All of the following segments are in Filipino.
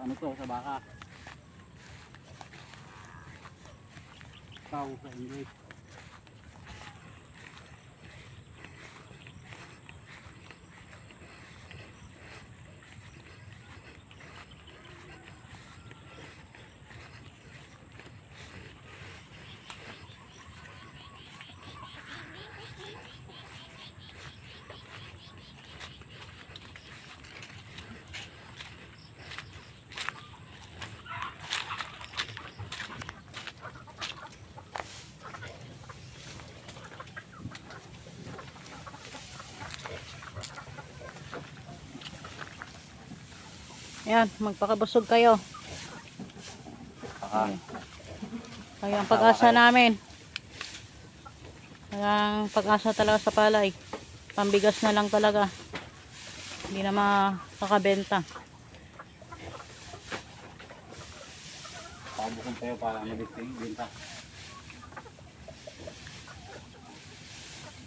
ano to, sa baka. Tao sa English. Ayan, magpakabusog kayo. Kaya ang pag-asa namin. Kaya ang pag-asa talaga sa palay. Pambigas na lang talaga. Hindi na makakabenta. Pakabukong tayo para malisting, binta.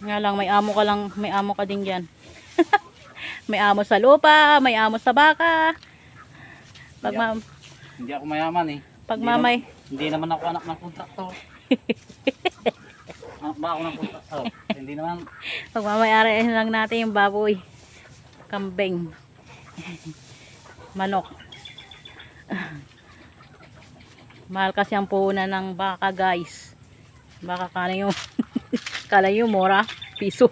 Nga lang, may amo ka din dyan. May amo sa lupa, may amo sa baka. Hindi ako mayaman eh. Hindi naman ako anak ng kontraktor. Anak ba ako ng kontraktor? Hindi naman. Pagmamayari lang natin yung baboy, kambing, manok. Mahal kasi ang puhunan ng baka, guys. Baka kala yung mura, piso.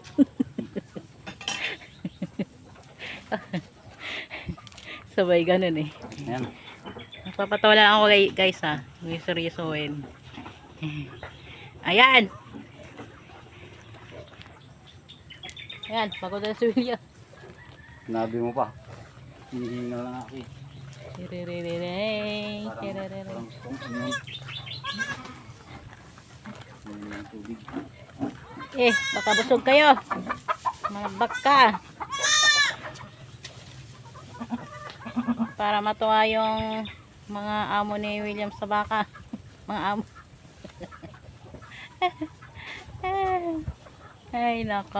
Sabay ganun eh. Ayan. Nagpapatawa lang ako guys ha. May seryosohin. Ayan. Ayan, pagod na si William. Sinabi mo pa. Hinihinga lang ako eh. Tiriririrey, tiriririrey. Parang gustong inom. Inom ng tubig. Baka busog kayo. Mga baka. Para matuwa yung mga amo ni William sa baka. Mga amo. Ay, nako.